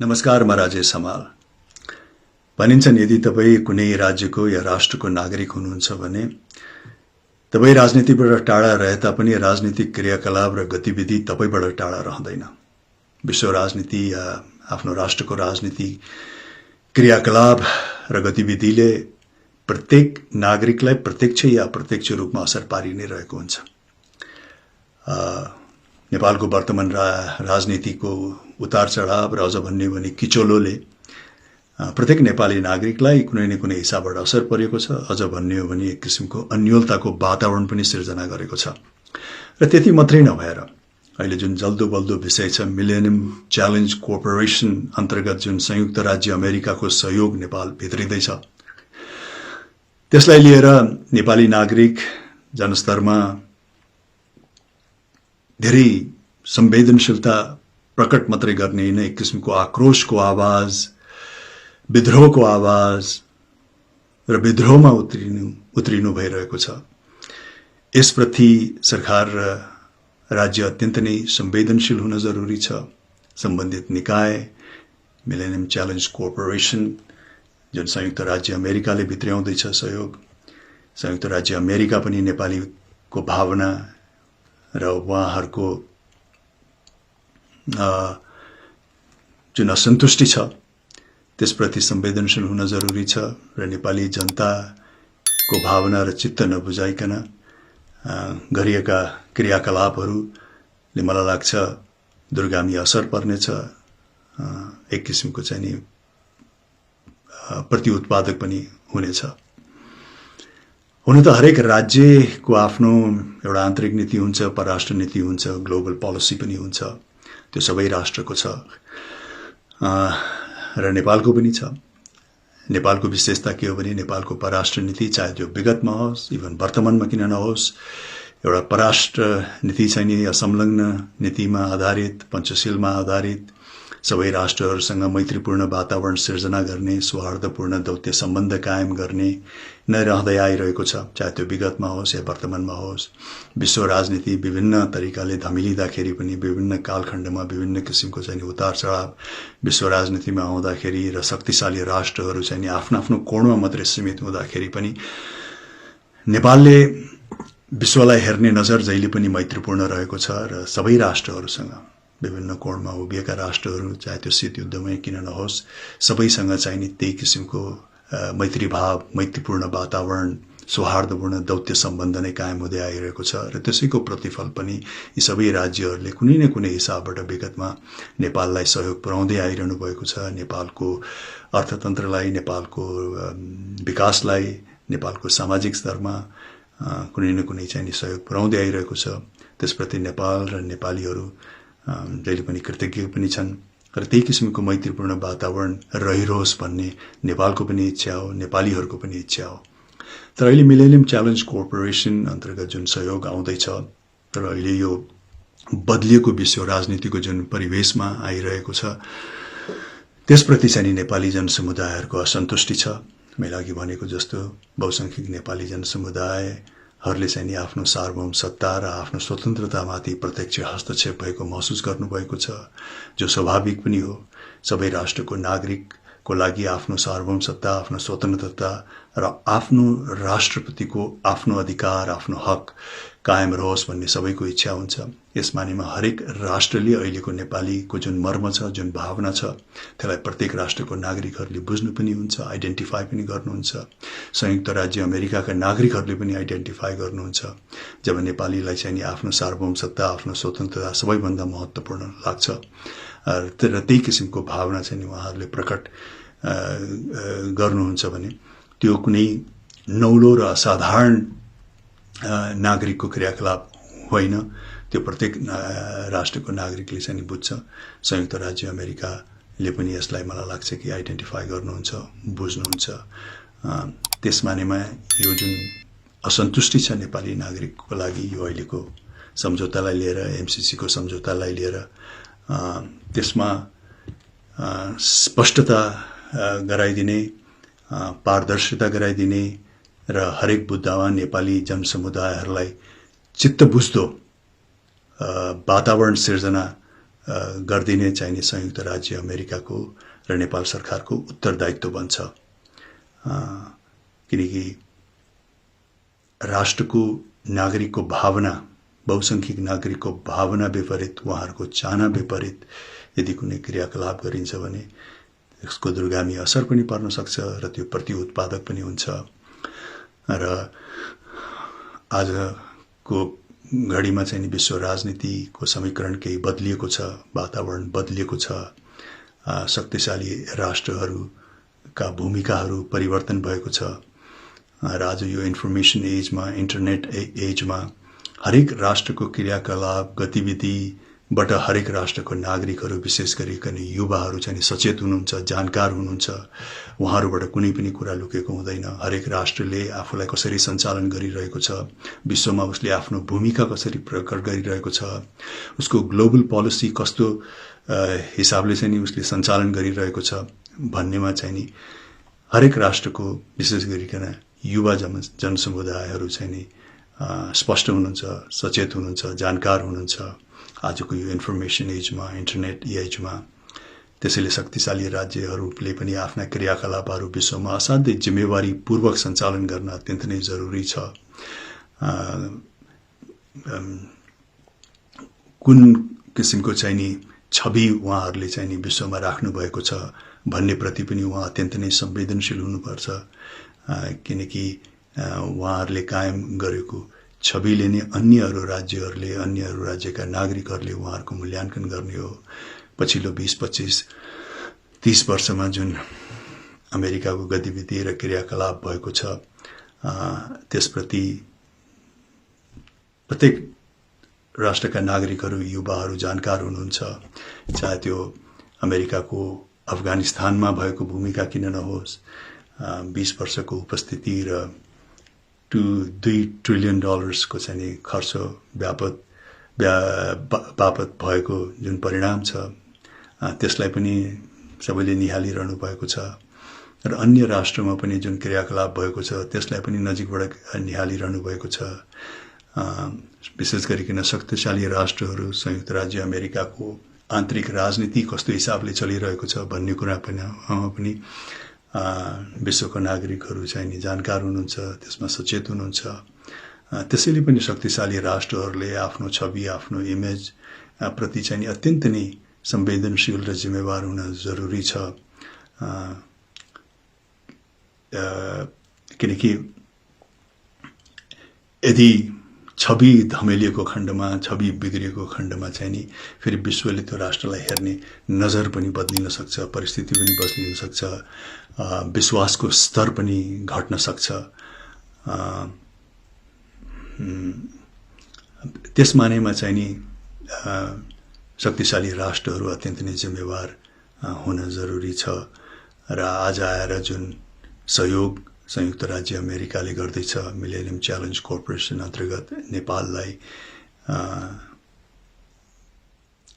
नमस्कार, म राजेश हमाल। भनिन्छन् यदि तपाईँ कुनै राज्यको या राष्ट्रको नागरिक हुनुहुन्छ भने तपाईँ राजनीतिबाट टाढा रहे तापनि राजनीतिक क्रियाकलाप र गतिविधि तपाईबाट टाढा रहँदैन। विश्व राजनीति या आफ्नो राष्ट्रको राजनीति क्रियाकलाप र गतिविधिले प्रत्येक नागरिकलाई प्रत्यक्ष या अप्रत्यक्ष रूपमा असर पारि नै रहेको हुन्छ। नेपालको वर्तमान राजनीतिको उतार चढाव र अझ भन्ने भने किचोलोले प्रत्येक नेपाली नागरिकलाई कुनै न कुनै हिसाबबाट असर परेको छ। अझ भन्ने हो भने एक किसिमको अन्योलताको वातावरण पनि सिर्जना गरेको छ। र त्यति मात्रै नभएर अहिले जुन जल्दो बल्दो विषय छ मिलेनियम च्यालेन्ज कोर्पोरेसन अन्तर्गत जुन संयुक्त राज्य अमेरिकाको सहयोग नेपाल भित्रिँदैछ, त्यसलाई लिएर नेपाली नागरिक जनस्तरमा धेरै संवेदनशीलता प्रकट मात्रै गर्ने होइन, एक किसिमको आक्रोशको आवाज, विद्रोहको आवाज र विद्रोहमा उत्रिनु भइरहेको छ। यसप्रति सरकार र राज्य अत्यन्त नै संवेदनशील हुन जरुरी छ। सम्बन्धित निकाय मिलेनियम च्यालेन्ज कोर्पोरेसन जुन संयुक्त राज्य अमेरिकाले भित्र्याउँदैछ सहयोग, संयुक्त राज्य अमेरिका पनि नेपालीको भावना र उहाँहरूको जुन असन्तुष्टि छ त्यसप्रति संवेदनशील हुन जरुरी छ र नेपाली जनताको भावना र चित्त नबुझाइकन गरिएका क्रियाकलापहरूले मलाई लाग्छ दूरगामी असर पर्नेछ। एक किसिमको चाहिँ नि प्रतिउत्पादक पनि हुनेछ। हुन त हरेक राज्यको आफ्नो एउटा आन्तरिक नीति हुन्छ, परराष्ट्र नीति हुन्छ, ग्लोबल पोलिसी पनि हुन्छ। त्यो सबै राष्ट्रको छ र नेपालको पनि छ। नेपालको विशेषता के हो भने नेपालको परराष्ट्र नीति चाहे जो विगतमा होस्, इभन वर्तमानमा किन नहोस्, एउटा परराष्ट्र नीति चाहिँ नि संलग्न नीतिमा आधारित, पञ्चशीलमा आधारित, सबै राष्ट्रहरूसँग मैत्रीपूर्ण वातावरण सिर्जना गर्ने, सौहार्दपूर्ण दौत्य सम्बन्ध कायम गर्ने नै रहँदै आइरहेको छ, चाहे त्यो विगतमा होस् या वर्तमानमा होस्। विश्व राजनीति विभिन्न तरिकाले धमिलिँदाखेरि पनि, विभिन्न कालखण्डमा विभिन्न किसिमको चाहिँ उतार चढाव विश्व राजनीतिमा आउँदाखेरि र शक्तिशाली राष्ट्रहरू चाहिँ आफ्नो आफ्नो कोणमा मात्रै सीमित हुँदाखेरि पनि नेपालले विश्वलाई हेर्ने नजर जहिले पनि मैत्रीपूर्ण रहेको छ र सबै राष्ट्रहरूसँग, विभिन्न कोणमा उभिएका राष्ट्रहरू चाहे त्यो शीत युद्धमै किन नहोस्, सबैसँग चाहिँ नि त्यही किसिमको मैत्री भाव, मैत्रीपूर्ण वातावरण, सौहार्दपूर्ण दौत्य सम्बन्ध नै कायम हुँदै आइरहेको छ र त्यसैको प्रतिफल पनि यी सबै राज्यहरूले कुनै न कुनै हिसाबबाट विगतमा नेपाललाई सहयोग पुर्याउँदै आइरहनु भएको छ। नेपालको अर्थतन्त्रलाई, नेपालको विकासलाई, नेपालको सामाजिक स्तरमा कुनै न कुनै चाहिँ नि सहयोग पुर्याउँदै आइरहेको छ। त्यसप्रति नेपाल र नेपालीहरू जहिले पनि कृतज्ञ पनि छन् र त्यही किसिमको मैत्रीपूर्ण वातावरण रहिरहोस् भन्ने नेपालको पनि इच्छा हो, नेपालीहरूको पनि इच्छा हो। तर अहिले मिलेनियम च्यालेन्ज कोर्पोरेसन अन्तर्गत जुन सहयोग आउँदैछ, तर अहिले यो बदलिएको विश्व राजनीतिको जुन परिवेशमा आइरहेको छ त्यसप्रति चाहिँ नेपाली जनसमुदायहरूको असन्तुष्टि छ। मैले अघि भनेको जस्तो बहुसंख्यक नेपाली जनसमुदायहरूले चाहिँ नि आफ्नो सार्वभौम सत्ता र आफ्नो स्वतन्त्रतामाथि प्रत्यक्ष हस्तक्षेप भएको महसुस गर्नुभएको छ, जो स्वाभाविक पनि हो। सबै राष्ट्रको नागरिकको लागि आफ्नो सार्वभौम सत्ता, आफ्नो स्वतन्त्रता र आफ्नो राष्ट्रपतिको आफ्नो अधिकार, आफ्नो हक कायम रहोस् भन्ने सबैको इच्छा हुन्छ। यस मानेमा हरेक राष्ट्रले अहिलेको नेपालीको जुन मर्म छ, जुन भावना छ, त्यसलाई प्रत्येक राष्ट्रको नागरिकहरूले बुझ्नु पनि हुन्छ, आइडेन्टिफाई पनि गर्नुहुन्छ। संयुक्त राज्य अमेरिकाका नागरिकहरूले पनि आइडेन्टिफाई गर्नुहुन्छ। जब नेपालीलाई चाहिँ नि आफ्नो सार्वभौम सत्ता, आफ्नो स्वतन्त्रता सबैभन्दा महत्त्वपूर्ण लाग्छ र त्यही किसिमको भावना चाहिँ नि उहाँहरूले प्रकट गर्नुहुन्छ भने त्यो कुनै नौलो र असाधारण नागरिकको क्रियाकलाप होइन। त्यो प्रत्येक राष्ट्रको नागरिकले चाहिँ नि बुझ्छ। संयुक्त राज्य अमेरिकाले पनि यसलाई मलाई लाग्छ कि आइडेन्टिफाई गर्नुहुन्छ, बुझ्नुहुन्छ। त्यस मानेमा यो जुन असन्तुष्टि छ नेपाली नागरिकको लागि यो अहिलेको सम्झौतालाई लिएर, एमसीसीको सम्झौतालाई लिएर, त्यसमा स्पष्टता गराइदिने, पारदर्शिता गराइदिने र हरेक बुद्धवान नेपाली जनसमुदायहरूलाई चित्त बुझ्दो वातावरण सिर्जना गरिदिने चाहिने संयुक्त राज्य अमेरिकाको र नेपाल सरकारको उत्तरदायित्व बन्छ। किनकि राष्ट्रको नागरिकको भावना, बहुसंख्यक नागरिकको भावना विपरीत, उहाँहरूको चाहना विपरीत यदि कुनै क्रियाकलाप गरिन्छ भने यसको दूरगामी असर पनि पर्न सक्छ र त्यो प्रति उत्पादक पनि हुन्छ। र आजको घडीमा चाहिँ विश्व राजनीतिको समीकरण केही बदलिएको छ, वातावरण बदलिएको छ, शक्तिशाली राष्ट्रहरूका भूमिकाहरू परिवर्तन भएको छ। र आज यो इन्फर्मेसन एजमा, इन्टरनेट एजमा हरेक राष्ट्रको क्रियाकलाप गतिविधिबाट हरेक राष्ट्रको नागरिकहरू, विशेष गरिकन युवाहरू चाहिँ सचेत हुनुहुन्छ, जानकार हुनुहुन्छ। उहाँहरूबाट कुनै पनि कुरा लुकेको हुँदैन। हरेक राष्ट्रले आफूलाई कसरी सञ्चालन गरिरहेको छ, विश्वमा उसले आफ्नो भूमिका कसरी प्रकट गरिरहेको छ, उसको ग्लोबल पोलिसी कस्तो हिसाबले चाहिँ उसले सञ्चालन गरिरहेको छ भन्नेमा चाहिँ नि हरेक राष्ट्रको विशेष गरिकन युवा जनसमुदायहरू चाहिँ नि स्पष्ट हुनुहुन्छ, सचेत हुनुहुन्छ, जानकार हुनुहुन्छ आजको यो इन्फर्मेसन एजमा, इन्टरनेट एजमा। त्यसैले शक्तिशाली राज्यहरूले पनि आफ्ना क्रियाकलापहरू विश्वमा असाध्यै जिम्मेवारीपूर्वक सञ्चालन गर्न अत्यन्त नै जरुरी छ। कुन किसिमको चाहिँ नि छवि उहाँहरूले चाहिँ नि विश्वमा राख्नु भएको छ भन्ने प्रति पनि उहाँ अत्यन्त नै संवेदनशील हुनुपर्छ। किनकि उहाँहरूले कायम गरेको छविले नै अन्य अरू राज्यका नागरिकहरूले उहाँहरूको मूल्याङ्कन गर्ने हो। पछिल्लो 20-25-30 वर्षमा जुन अमेरिकाको गतिविधि र क्रियाकलाप भएको छ त्यसप्रति प्रत्येक राष्ट्रका नागरिकहरू, युवाहरू जानकार हुनुहुन्छ। चाहे त्यो अमेरिकाको अफगानिस्तानमा भएको भूमिका किन नहोस्, 20 वर्षको उपस्थिति र $2 ट्रिलियन को चाहिँ खर्च बापत भएको जुन परिणाम छ त्यसलाई पनि सबैले निहालिरहनु भएको छ। र अन्य राष्ट्रमा पनि जुन क्रियाकलाप भएको छ त्यसलाई पनि नजिकबाट निहालिरहनु भएको छ। विशेष गरिकन शक्तिशाली राष्ट्रहरू, संयुक्त राज्य अमेरिकाको आन्तरिक राजनीति कस्तो हिसाबले चलिरहेको छ भन्ने कुरा पनि विश्वको नागरिकहरू चाहिँ जानकार हुनुहुन्छ, त्यसमा सचेत हुनुहुन्छ। त्यसैले पनि शक्तिशाली राष्ट्रहरूले आफ्नो छवि, आफ्नो इमेज प्रति चाहिँ अत्यन्त नै संवेदनशील र जिम्मेवार हुन जरुरी छ। किनकि यदि छवि धमेलिएको खण्डमा, छवि बिग्रिएको खण्डमा चाहिँ नि फेरि विश्वले त्यो राष्ट्रलाई हेर्ने नजर पनि बदलिन सक्छ, परिस्थिति पनि बदलिन सक्छ, विश्वासको स्तर पनि घट्न सक्छ। त्यस मानेमा चाहिँ नि शक्तिशाली राष्ट्रहरू अत्यन्त नै जिम्मेवार हुन जरुरी छ। र आज आएर जुन सहयोग संयुक्त राज्य अमेरिकाले गर्दैछ मिलेनियम च्यालेन्ज कर्पोरेसन अन्तर्गत नेपाललाई,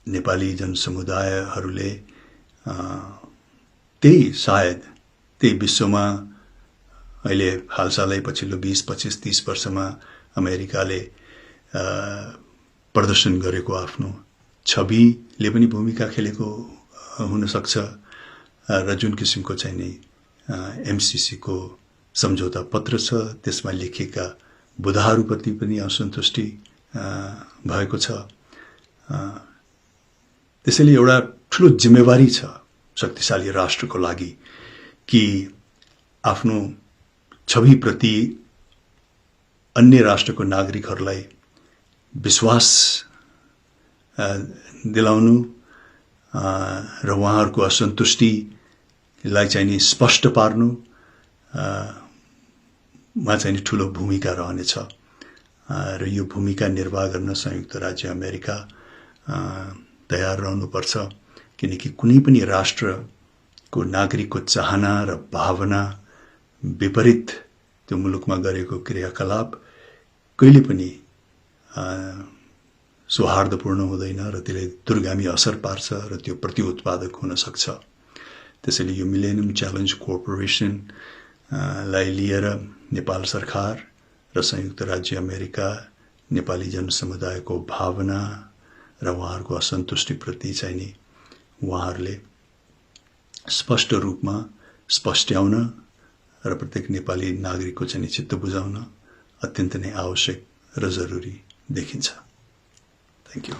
नेपाली जनसमुदायहरूले त्यही विश्वमा अहिले हालसालै पछिल्लो 20-25-30 वर्षमा अमेरिकाले प्रदर्शन गरेको आफ्नो छविले पनि भूमिका खेलेको हुन सक्छ। र जुन किसिमको चाहिँ नि MCC को सम्झौता पत्र छ त्यसमा लेखिएका बुदाहरूप्रति पनि असन्तुष्टि भएको छ। त्यसैले एउटा ठुलो जिम्मेवारी छ शक्तिशाली राष्ट्रको लागि कि आफ्नो छविप्रति अन्य राष्ट्रको नागरिकहरूलाई विश्वास दिलाउनु र उहाँहरूको असन्तुष्टिलाई चाहिँ नि स्पष्ट पार्नु मा चाहिँ ठुलो भूमिका रहनेछ। र यो भूमिका निर्वाह गर्न संयुक्त राज्य अमेरिका तयार रहनुपर्छ। किनकि कुनै पनि राष्ट्रको नागरिकको चाहना र भावना विपरीत त्यो मुलुकमा गरेको क्रियाकलाप कहिले पनि सौहार्दपूर्ण हुँदैन र त्यसले दूरगामी असर पार्छ र त्यो प्रति उत्पादक हुन सक्छ। त्यसैले यो मिलेनियम च्यालेन्ज कर्पोरेसन लाई लिएर नेपाल सरकार र संयुक्त राज्य अमेरिका नेपाली जनसमुदायको भावना र उहाँहरूको असन्तुष्टिप्रति चाहिँ नि उहाँहरूले स्पष्ट रूपमा स्पष्ट्याउन र प्रत्येक नेपाली नागरिकको चाहिँ चित्त बुझाउन अत्यन्त नै आवश्यक र जरुरी देखिन्छ। Thank you.